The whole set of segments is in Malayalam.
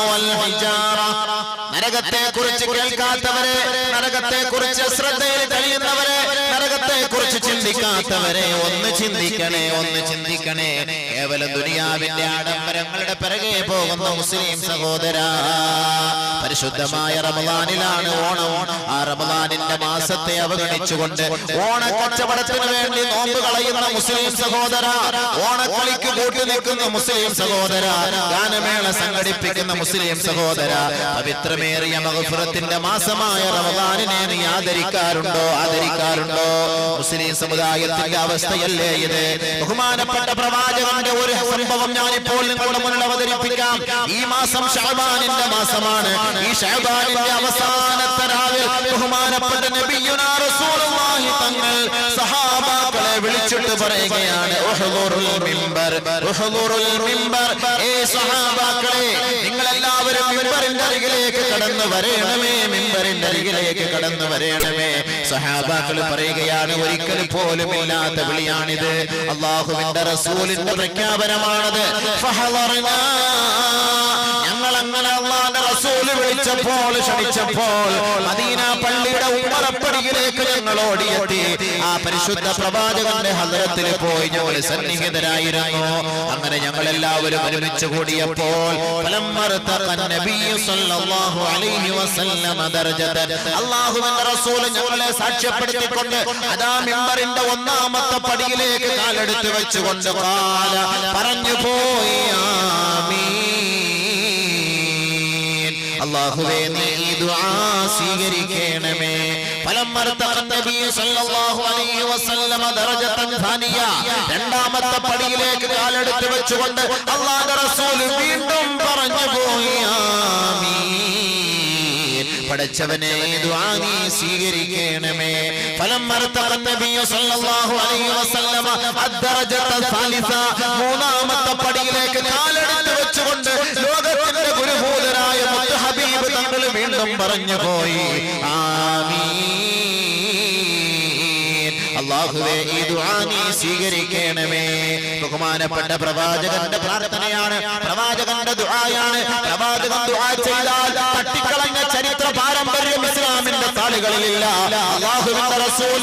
വൽ ഹിജാറ. നരകത്തെക്കുറിച്ച് കേൾക്കാത്തവരെ, നരകത്തെക്കുറിച്ച് ശ്രദ്ധയിൽ കഴിയുന്നവരെ, നരകത്തെക്കുറിച്ച് ചിന്തിക്കാത്തവരെ ഒന്ന് ചിന്തിക്കണേ, ഒന്ന് ചിന്തിക്കണേ. കേവലം ദുനിയാവിന്റെ ആഡംബരങ്ങളുടെ പിറകെ പോകുന്ന മുസ്ലിം സഹോദര, പരിശുദ്ധമായ റമളാനിലാണ് ഓണം. ആ റമളാനിന്റെ മാസത്തെ അവഗണിച്ചുകൊണ്ട് ഓണക്കച്ചവടത്തിന് വേണ്ടി നോമ്പ് കളയുന്ന മുസ്ലിം സഹോദര, ഓണക്കളിക്ക് കൂട്ടി നിൽക്കുന്ന മുസ്ലിം സഹോദര, ഗാനമേള സംഘടിപ്പിക്കുന്ന മുസ്ലിം സഹോദര, പവിത്രമേറിയ മഗ്ഫിറത്തിന്റെ മാസമായ റമളാനിനെ നീ ആദരിക്കാറുണ്ടോ? ആദരിക്കാറുണ്ടോ? മുസ്ലിം സമുദായത്തിന്റെ അവസ്ഥയല്ലേ ഇത്? ബഹുമാനപ്പെട്ട പ്രവാചകന്റെ ഒരു സംഭവം ഞാനിപ്പോൾ നിങ്ങളുടെ മുന്നിൽ അവതരിപ്പിക്കാം. ഈ മാസം ശഅബാനിന്റെ മാസമാണ്. ഈ ശഅബാനിന്റെ അവസാനത്തെ രാവിൽ ബഹുമാനപ്പെട്ട നബിയുനാ റസൂലുള്ളാഹി തങ്ങൾ സഹാബാക്കളെ വിളിച്ചിട്ട് പറയുകയാണ്, ഉഹ്ദുറുൽ മിമ്പർ, ഉഹ്ദുറുൽ മിമ്പർ. ഏ സഹാബാക്കളെ, നിങ്ങൾ എല്ലാവരും മിമ്പറിന്റെ അരികിലേക്ക് കടന്നു വരേണമേ, മിമ്പറിന്റെ അരികിലേക്ക് കടന്നു വരേണമേ. സഹാബാക്കൾ പറയുകയാണ്, ഒരിക്കൽ പോലും ഇല്ലാത്ത വിളിയാണിത്, അല്ലാഹുവിന്റെ റസൂലിന്റെ പ്രഖ്യാപനമാണത്. ഫഹളർനാ, ഞങ്ങൾ അങ്ങനെ അല്ലാഹുവിന്റെ റസൂൽ വിളിച്ചപ്പോൾ, ക്ഷണിച്ചപ്പോൾ മദീന പള്ളിയുടെ ഉമ്മറപ്പടിയിലേക്ക് ഞങ്ങൾ ഓടിയെത്തി. ആ പരിശുദ്ധ പ്രവാചകന്റെ ഹദ്റത്തിൽ പോയി ഞങ്ങൾ സന്നിഹിതരായിരുന്നു. അങ്ങനെ ഞങ്ങൾ എല്ലാവരും ഒരുമിച്ച് കൂടിയപ്പോൾ അല്ലാഹുവിന്റെ റസൂൽ ഞങ്ങളെ സാക്ഷ്യപ്പെടുത്തിക്കൊണ്ട് അതാ മിമ്പറിന്റെ ഒന്നാമത്തെ പടിയിലേക്ക് കാലെടുത്ത് വെച്ചുകൊണ്ട് പറഞ്ഞു പോയി, ആമീൻ. അല്ലാഹുവേ, നീ ഈ ദുആ സ്വീകരിക്കണമേ. രണ്ടാമത്തെ പടിയിലേക്ക് കാലെടുത്ത് വെച്ചുകൊണ്ട് അല്ലാഹുവിന്റെ റസൂൽ വീണ്ടും പറഞ്ഞു പോയി, ആമീൻ. പടച്ചവനെ, ദുആ നീ സ്വീകരിക്കണമേ. മൂന്നാമത്തെ പടിയിലേക്ക് കാലെടുത്ത് വെച്ചുകൊണ്ട് ലോകത്തിന്റെ ഗുരുഭൂതനായ മുത്ത് ഹബീബ് തങ്ങൾ വീണ്ടും പറഞ്ഞു പോയി, ആമീൻ. അല്ലാഹുവേ, ഈ ദുആ നീ സ്വീകരിക്കണമേ. ബഹുമാനപ്പെട്ട പ്രവാചകന്റെ പ്രാർത്ഥനയാണ്, പ്രവാചകന്റെ ദുആയാണ്. പ്രവാചകൻ ദുആ ചെയ്താൽ തട്ടിക്കളഞ്ഞ ചരിത്ര പാരമ്പര്യം ഇസ്ലാമിന്റെ താളുകളിലില്ല. അല്ലാഹുവിന്റെ റസൂൽ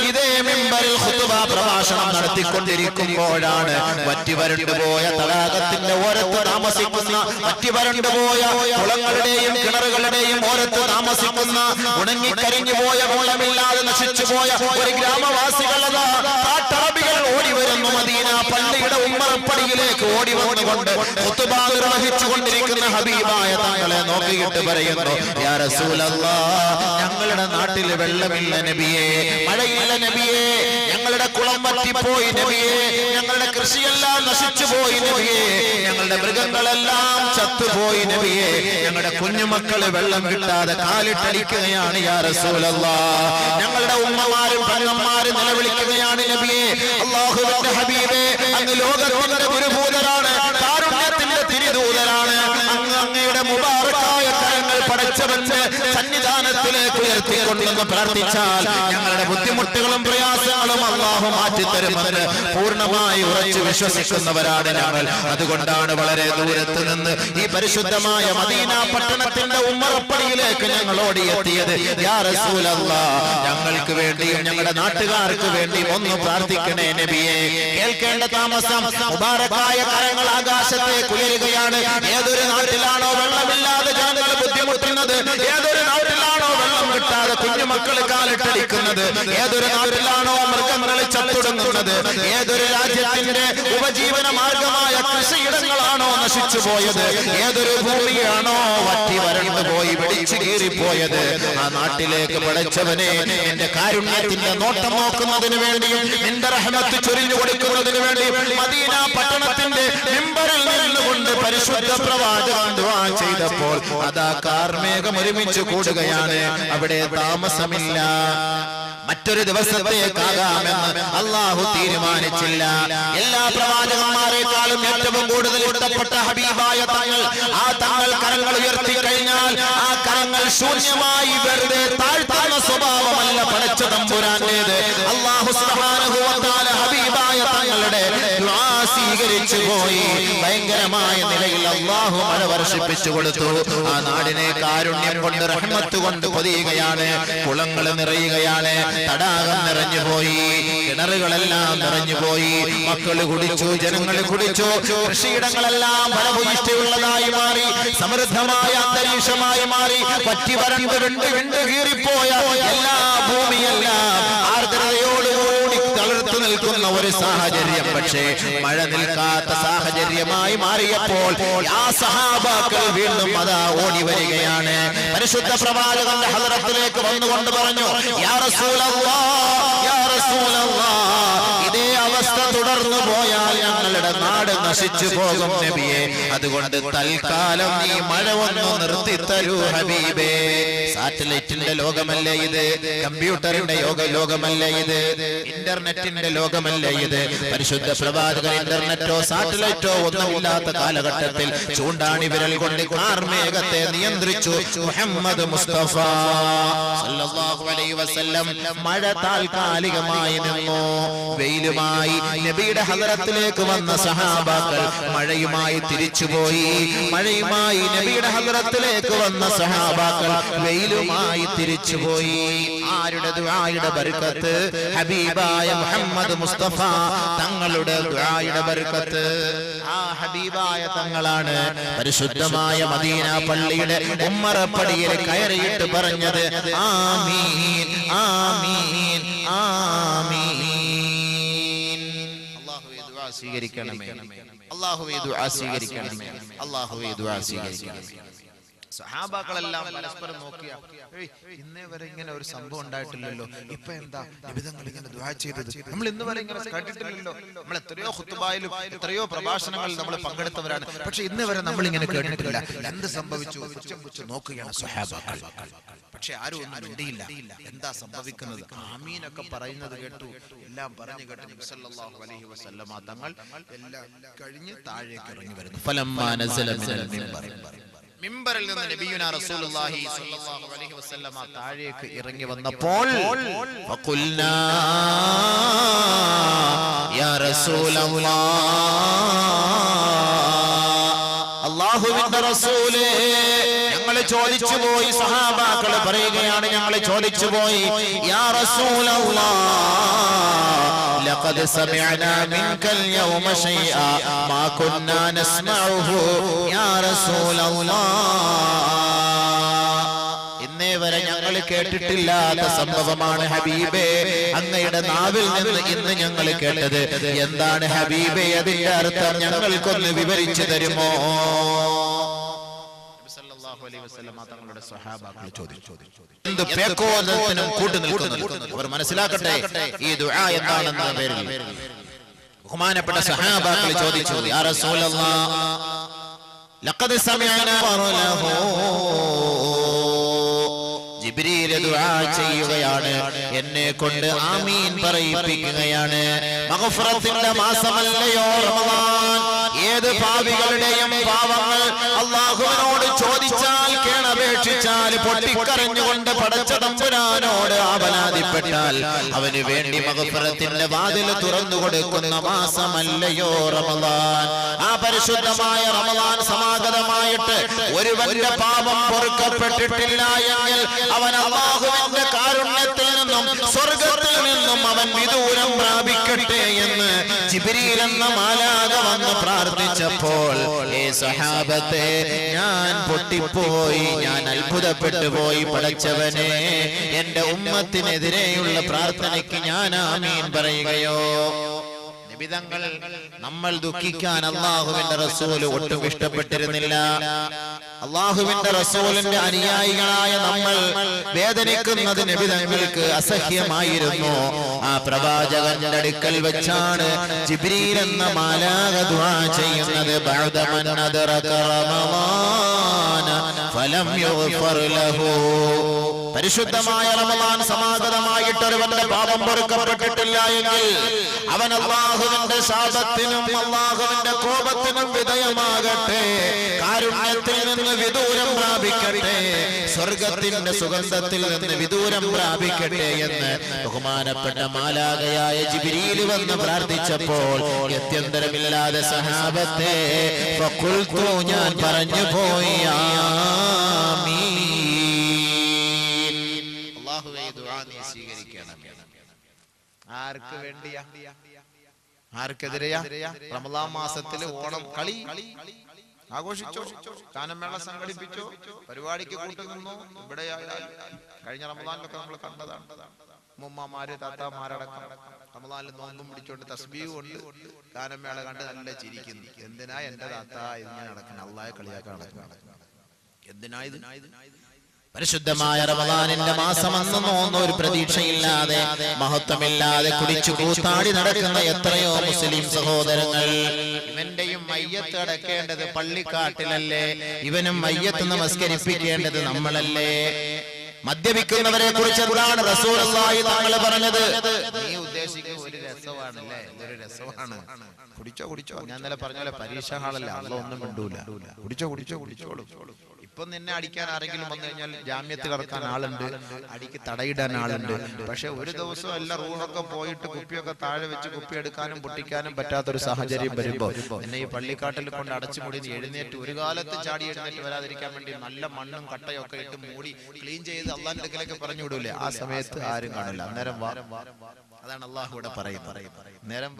ഇതേ മിമ്പറിൽ ഖുതുബ പ്രഭാഷണം നടത്തിക്കൊണ്ടിരിക്കുമ്പോഴാണ് വറ്റിവരണ്ടുപോയ തടാകത്തിന്റെ ഓരത്ത് താമസിക്കുന്ന, വറ്റിവരണ്ടുപോയ കുളങ്ങളുടെയും കിണറുകളുടെയും ഓരത്ത് താമസിക്കുന്ന, ഉണങ്ങിക്കരിഞ്ഞു പോയ, വെള്ളമില്ലാതെ നശിച്ചു പോയ ഒരു ഗ്രാമവാസികളതാ കാട്ടറബികൾ ഓടി വരുന്നു. മദീന പള്ളിയുടെ ഉമ്മറപ്പടിയിലേക്ക് ഓടി വന്നുകൊണ്ട് ഖുതുബ നിർവഹിച്ചുകൊണ്ടിരിക്കുന്ന ഹബീബായ തങ്ങളെ നോക്കിയിട്ട് പറയുന്നു, യാ റസൂലല്ലാഹ്, ഞങ്ങളുടെ നാട്ടിൽ വെള്ളമില്ല നബിയേ, മഴയില്ല നബിയേ, ഞങ്ങളുടെ കുളം വറ്റിപ്പോയി നബിയേ, ഞങ്ങളുടെ കൃഷിയെല്ലാം നശിച്ചു പോയി നബിയേ, ഞങ്ങളുടെ മൃഗങ്ങളെല്ലാം ചത്തുപോയി നബിയേ, ഞങ്ങളുടെ കുഞ്ഞുമക്കള് വെള്ളം കിട്ടാതെ കാലിട്ടടിക്കുകയാണ് യാ റസൂലല്ലാഹ്, ഞങ്ങളുടെ ഉമ്മമാരും പെങ്ങന്മാരും നിലവിളിക്കുകയാണ് നബിയേ. അല്ലാഹുവിന്റെ ഹബീബേ, അങ്ങ് ലോകത്തിന്റെ ഗുരുഭൂതരാണ്, കാരുണ്യത്തിന്റെ തിരുദൂതരാണ്. അങ്ങയുടെ മുബാറക്കായ കരങ്ങൾ പടച്ചവന്റെ സന്നിധാനത്തിലേക്ക് ഉയർത്തിക്കൊണ്ടെന്ന് പ്രാർത്ഥിച്ചാൽ ഞങ്ങളുടെ ബുദ്ധിമുട്ടുകളും പ്രയാസങ്ങളും അല്ലാഹു മാറ്റിത്തരുമെന്ന് പൂർണ്ണമായി ഉറച്ചു വിശ്വസിക്കുന്നവരാണ് ഞങ്ങൾ. അതുകൊണ്ടാണ് വളരെ ദൂരത്ത് നിന്ന് ഈ പരിശുദ്ധമായ മദീന പട്ടണത്തിന്റെ ഉമ്മറപ്പടിയിലേക്ക് ഞങ്ങൾ ഓടിയെത്തിയത്. യാ റസൂലല്ലാഹ്, ഞങ്ങൾക്ക് വേണ്ടിയും ഞങ്ങളുടെ നാട്ടുകാർക്ക് വേണ്ടിയും ഒന്ന് പ്രാർത്ഥിക്കണേ നബിയെ. കേൾക്കേണ്ട താമസം മുബാറക്കായ കരങ്ങൾ ആകാശത്തേക്ക് ഉയരുകയാണ്. ഏതൊരു നാട്ടിലാണോ വെള്ളമില്ലാതെ ജനങ്ങൾ ബുദ്ധിമുട്ടുന്നത്, ഏതൊരു നാട്ടിലാണോ വെള്ളം കിട്ടാതെ കുഞ്ഞുമക്കൾ കാലിട്ടടിക്കുന്നത്, ഏതൊരു നാട്ടിലാണോ മൃഗങ്ങൾ ചത്തൊടുങ്ങുന്നത്, ഏതൊരു രാജ്യത്തിന്റെ ഉപജീവന മാർഗമായ കൃഷിയിടങ്ങളാണോ നശിച്ചു പോയത്, ഏതൊരു ഭൂമിയാണോ വറ്റി വരണ്ടു പോയി വെടിച്ചു കീറിപ്പോയത്, ആ നാട്ടിലേക്ക് പടച്ചവനെ എന്റെ കാരുണ്യത്തിന്റെ നോട്ടം നോക്കുന്നതിന് വേണ്ടിയും എന്റെ റഹ്മത്ത് ചൊരിഞ്ഞു കൊടുക്കുന്നതിന് വേണ്ടിയും മദീന പട്ടണത്തിന്റെ മിമ്പറിൽ നിന്നുകൊണ്ട് പരിശുദ്ധ പ്രവാചകൻ ദുആ ചെയ്തപ്പോൾ അതാ കാർമേഘം ഒരുമിച്ച് കൂടുകയാണ്. അവിടെ താമസമില്ല, മറ്റൊരു ദിവസത്തേക്കാകാമെന്ന് അല്ലാഹു തീരുമാനിച്ചില്ല. എല്ലാ പ്രവാചകന്മാരെക്കാളും ഏറ്റവും കൂടുതൽ ഇഷ്ടപ്പെട്ട ഹബീബായ തങ്ങൾ, ആ തങ്ങൾ കരങ്ങൾ ഉയർത്തി കഴിഞ്ഞാൽ ആ കരങ്ങൾ ശൂന്യമായി വെറുതെ താഴ്ത്തുന്ന സ്വഭാവമല്ല പടച്ച തമ്പുരാന്റേത്. അല്ലാഹു സുബ്ഹാനഹു വ തആല ഹബീബായ തങ്ങളുടെ ദുആ സ്വീകരിച്ചു പോയി. ഭയങ്കരമായ നിലയിൽ അല്ലാഹു മഴ വർഷിപ്പിച്ചു കൊടുത്തു. ആ നാടിനെ കാരുണ്യം കൊണ്ട് റഹ്മത്ത് കൊണ്ട് പൊതിയുകയാണ്. കുളങ്ങൾ നിറയുകയാണ്, തടാകം നിറഞ്ഞുപോയി, കിണറുകളെല്ലാം നിറഞ്ഞുപോയി. മക്കൾ കുടിച്ചു, ജനങ്ങൾ കുടിച്ചു. കൃഷിയിടങ്ങളെല്ലാം ഫലഭൂയിഷ്ഠിയുള്ളതായി മാറി, സമൃദ്ധമായ അന്തരീക്ഷമായി മാറി. പറ്റി വരണ്ട് വിണ്ട് കീറിപ്പോയ എല്ലാ ഭൂമിയെല്ലാം ആർദ്രതയോടുകൂടി തളർത്തു നിൽക്കുന്ന ഒരു സാഹചര്യം. പക്ഷേ മഴ നിൽക്കാത്ത സാഹചര്യമായി മാറിയപ്പോൾ ആ സഹാബാക്കൾ വീണ്ടും അതാ ഓടി വരികയാണ്. പരിശുദ്ധ പ്രവാചകന്റെ ഹദറത്തിലേക്ക് വന്നുകൊണ്ട് പറഞ്ഞു, യാ റസൂലല്ലാഹ്, യാ റസൂലല്ലാഹ്, ഇതേ അവസ്ഥ തുടർന്നു പോയാൽ ഞങ്ങളുടെ നാട് നശിച്ചു പോകും നബിയെ. അതുകൊണ്ട് തൽക്കാലം ഈ മഴ ഒന്ന് നിർത്തിത്തരൂ ഹബീബേ. സാറ്റലൈറ്റിന്റെ ലോകമല്ലേ ഇത്? കമ്പ്യൂട്ടറിന്റെ ലോകമല്ലേ ഇത്? ഇന്റർനെറ്റിന്റെ ലോകമല്ലേ ഇത്? പരിശുദ്ധ പ്രവാചകൻ ഇന്റർനെറ്റോ സാറ്റലൈറ്റോ ഒന്നുമില്ലാത്ത കാലഘട്ടത്തിൽ ചൂണ്ടാണി വിരൽ കൊണ്ട് കാർമേഘത്തെ നിയന്ത്രിച്ചു മുഹമ്മദ് മുസ്തഫ സല്ലല്ലാഹു അലൈഹി വസല്ലം. മഴ താൽക്കാലികമായി നിന്നു. വെയിലുമായി നബിയുടെ ഹദറത്തിലേക്ക് വന്ന സഹാബാക്കൾ മഴയുമായി തിരിച്ചുപോയി. മഴയുമായി നബിയുടെ ഹദറത്തിലേക്ക് വന്ന സഹാബാക്കൾ വെയിലുമായി തിരിച്ചുപോയി. ആരുടെ ദുആയുടെ ബർക്കത്ത്? ഹബീബായ മുഹമ്മദ് മുസ്തഫ തങ്ങളുടെ ദുആയുടെ ബർക്കത്ത്. ആ ഹബീബായ തങ്ങളാണ് പരിശുദ്ധമായ മദീന പള്ളിയുടെ ഉമ്മറപ്പടിയിൽ കയറിയിട്ട് പറഞ്ഞത്, ആമീൻ ആമീൻ ആമീൻ. അല്ലാഹുവേ ദുആ സ്വീകരിക്കണമേ, അല്ലാഹുവേ ദുആ സ്വീകരിക്കണമേ, അല്ലാഹുവേ ദുആ സ്വീകരിക്കണമേ. സഹാബാക്കളെല്ലാം പരസ്പരം നോക്കിയ, ഇന്നേ വരെ ഇങ്ങനെ ഒരു സംഭവം ഉണ്ടായിട്ടില്ലല്ലോ, ഇപ്പൊ എന്താ നിബിധങ്ങൾ ഇങ്ങനെ ദുആ ചെയ്തത്? നമ്മൾ ഇന്ന് വരെ ഇങ്ങനെ കേട്ടിട്ടില്ലല്ലോ. നമ്മൾ എത്രയോ ഖുത്ബായിലും എത്രയോ പ്രഭാഷണങ്ങളിൽ നമ്മൾ പങ്കെടുത്തവരാണ്, പക്ഷെ ഇന്ന് വരെ നമ്മൾ ഇങ്ങനെ കേട്ടിട്ടില്ല. എന്ത് സംഭവിച്ചു? നോക്കുകയാണ് സഹാബാക്കൾ. പക്ഷെ ആരും ഒന്നും മിണ്ടിയില്ല. എന്താ സംഭവിക്കുന്നത്? ആമീനൊക്കെ പറയുന്നത് കേട്ടു, എല്ലാം പറഞ്ഞു കേട്ടു. നബി സല്ലല്ലാഹു അലൈഹി വസല്ലമ തങ്ങൾ എല്ലാം കഴിഞ്ഞ് താഴേക്ക് ഇറങ്ങി വരുന്നു. ഫലമ്മാ നസല മിനൽ മിൻബർ, മിമ്പറിൽ നിന്ന് നബിയുനാ റസൂലുള്ളാഹി സ്വല്ലല്ലാഹു അലൈഹി വസല്ലമ താഴേക്ക് ഇറങ്ങി വന്നപ്പോൾ ഫഖുൽനാ യാ റസൂലല്ലാഹ്, അല്ലാഹുവിന്റെ റസൂലേ, ഞങ്ങൾ ചോദിച്ചു പോയി. സഹാബാക്കൾ പറയുകയാണ്, ഞങ്ങൾ ചോദിച്ചു പോയി, യാ റസൂലല്ലാഹ്, ലഖദ് സമിഅനാ മിൻകൽ യൗമ ശൈആ മാ കുന്നാ നസ്മഉഹു യാ റസൂലല്ലാഹ്. ഇന്നേ വരെ ഞങ്ങൾ കേട്ടിട്ടില്ലാത്ത സംഭവമാണ് ഹബീബേ, അങ്ങയുടെ നാവിൽ നിന്ന് ഇന്ന് ഞങ്ങൾ കേട്ടത്. എന്താണ് ഹബീബേ അതിന്റെ അർത്ഥം? ഞങ്ങൾക്കൊന്ന് വിവരിച്ചു തരുമോ? തങ്ങളുടെ സ്വഹാബാക്കൾ ചോദിച്ചു. എന്ത് പേക്കോലത്തിനും കൂട്ടു നിൽക്കുന്നു. അവർ മനസ്സിലാക്കട്ടെ ഈ ദുആ എന്താണെന്ന പേരിൽ ബഹുമാനപ്പെട്ട സ്വഹാബാക്കൾ ചോദിച്ചു, യാ റസൂലല്ലാഹ്, ലഖദ് സമിഅനാ ഖറലഹു. ജിബ്രീൽ ദുആ ചെയ്യുകയാണ്, എന്നെ കൊണ്ട് ആമീൻ പറയിപ്പിക്കുകയാണ്. മഗ്ഫിറത്തിന്റെ മാസമല്ലയോ റമദാൻ? ഏത് പാപികളുടെയും പാവങ്ങൾ അല്ലാഹുവിനോട് ചോദിച്ചാൽ, കേണപേക്ഷിച്ചാൽ, പൊട്ടിക്കരഞ്ഞുകൊണ്ട് പടച്ച തമ്പുരാനോട് ആവലാതിപ്പെട്ടാൽ അവന് വേണ്ടി മഗ്ഫിറത്തിന്റെ വാതിൽ തുറന്നു കൊടുക്കുന്ന മാസമല്ലയോ റമദാൻ? ആ പരിശുദ്ധമായ റമദാൻ സമാഗതമായിട്ട് ഒരുവന്റെ പാപം പൊറുക്കപ്പെട്ടിട്ടില്ല എങ്കിൽ അവൻ അല്ലാഹുവിന്റെ കാരുണ്യത്തിൽ നിന്നും സ്വർഗ്ഗത്തിൽ നിന്നും അവൻ വിദൂരം പ്രാപിക്കട്ടെ എന്ന് ജിബ്രീൽ എന്ന മാലാഖ വന്ന് പ്രാർത്ഥിച്ചപ്പോൾ, ഏ സഹാബത്തെ, ഞാൻ പൊട്ടിപ്പോയി, ഞാൻ അത്ഭുതപ്പെട്ടു പോയി. പടച്ചവനെ, എന്റെ ഉമ്മത്തിനെതിരെയുള്ള പ്രാർത്ഥനയ്ക്ക് ഞാൻ ആമീൻ പറയുകയോ? നിബിധങ്ങൾ നമ്മൾ ദുഃഖിക്കാൻ അല്ലാഹുവിന്റെ റസൂല് ഒട്ടും ഇഷ്ടപ്പെട്ടിരുന്നില്ല. അല്ലാഹുവിന്റെ റസൂലിന്റെ അനുയായികളായ നമ്മൾ വേദനിക്കുന്നത് നബിതങ്ങൾക്ക് അസഹ്യമായിരുന്നു. ആ പ്രവാചകന്റെ അടുക്കൽ വെച്ചാണ് ജിബ്രീൽ എന്ന മാലാഖ ദുആ ചെയ്യുന്നത്, ബഅദ മൻ അദ്റക റമളാന ഫലം യുഗ്ഫർ ലഹു. പരിശുദ്ധമായ റമളാൻ സമാഗതമായിട്ട് ഒരുവന്റെ പാപം പൊറുക്കപ്പെട്ടിട്ടില്ല എങ്കിൽ അവൻ അല്ലാഹുവിന്റെ ശാപത്തിനും അല്ലാഹുവിന്റെ കോപത്തിനും വിധേയമാകട്ടെ. കാരുണ്യത്തിൽ നിന്ന് വിദൂരം പ്രാപിക്കട്ടെ, സ്വർഗത്തിന്റെ സുഗന്ധത്തിൽ നിന്ന് വിദൂരം പ്രാപിക്കട്ടെ എന്ന് ബഹുമാനപ്പെട്ട മാലാഖയായ ജിബ്രീൽ വന്ന് പ്രാർത്ഥിച്ചപ്പോൾ ഗത്യന്തരമില്ലാതെ സഹാബത്തെ ഫഖുൽതു ഞാൻ പറഞ്ഞു പോയി ആമീൻ. അല്ലാഹുവേ ദുആ നീ സ്വീകരിക്കണം. ആർക്ക് വേണ്ടിയാ? ആർക്കെതിരെയാ? റമളാൻ മാസത്തില് ഓണം കളി ആഘോഷിച്ചോ, ഗാനമേള സംഘടിപ്പിച്ചോ, പരിപാടിക്ക് കൂട്ടുനിന്നോ? ഇവിടെ കഴിഞ്ഞ റമളാനിലൊക്കെ നമ്മൾ കണ്ടതാണ്. ഉമ്മമാര് താത്താമാരടക്കം റമളാനിൽ നോമ്പും പിടിച്ചോണ്ട് തസ്ബീഹ് കൊണ്ട് ഗാനമേള കണ്ട് നല്ല ചിരിക്കുന്നു. എന്തിനാ എന്റെ താത്ത ഇങ്ങനെ നടക്കണം? അള്ളാഹെ കളിയാക്കാൻ നടക്കണം. എന്തിനാ ഇത്? പരിശുദ്ധമായ റമളാനിന്റെ മാസം അന്നൊന്നും ഒരു പ്രതീക്ഷയില്ലാതെ, മഹത്വമില്ലാതെ കുടിച്ചു കൂത്താടി നടക്കുന്ന എത്രയോ മുസ്ലിം സഹോദരങ്ങൾ. ഇവന്റെയും മയ്യത്ത് അടക്കേണ്ടത് പള്ളിക്കാട്ടിലല്ലേ? ഇവനും മയ്യത്ത് നമസ്കരിപ്പിക്കേണ്ടത് നമ്മളല്ലേ? മദ്യപിക്കുന്നവരെ കുറിച്ച് എന്താണ് റസൂലുള്ളാഹി തങ്ങൾ പറഞ്ഞത്? നീ ഉദ്ദേശിക്കുന്ന ഒരു രസമാണല്ലേ? ഇതൊരു രസമാണ്. കുടിച്ചോ കുടിച്ചോ. ഞാൻ ഇന്നലെ പറഞ്ഞ പോലെ പരീക്ഷ ഹാളല്ല, അള്ളാഹ് ഒന്നും മിണ്ടൂല. കുടിച്ചോ കുടിച്ചോ കുടിച്ചോളൂ. ഇപ്പൊ നിന്നെ അടിക്കാൻ ആരെങ്കിലും വന്നു കഴിഞ്ഞാൽ ജാമ്യത്തിൽ കിടക്കാൻ ആളുണ്ട്, അടിക്ക് തടയിടാൻ ആളുണ്ട്. പക്ഷെ ഒരു ദിവസം എല്ലാ റൂമൊക്കെ പോയിട്ട് കുപ്പിയൊക്കെ താഴെ വെച്ച് കുപ്പി എടുക്കാനും പൊട്ടിക്കാനും പറ്റാത്തൊരു സാഹചര്യം വരുമ്പോ എന്നെ ഈ പള്ളിക്കാട്ടിൽ കൊണ്ട് അടച്ചു മൂടി എഴുന്നേറ്റ് ഒരു കാലത്ത് ചാടി എഴുന്നേറ്റ് വരാതിരിക്കാൻ വേണ്ടി നല്ല മണ്ണും കട്ടയൊക്കെ ഇട്ട് മൂടി ക്ലീൻ ചെയ്ത് അള്ളാന്റെ അടുക്കലേക്ക് പറഞ്ഞു വിടൂലേ? ആ സമയത്ത് ആരും കാണില്ല. അന്നേരം അതാണ് അള്ളാഹു ഇവിടെ പറയുന്നത്. നേരം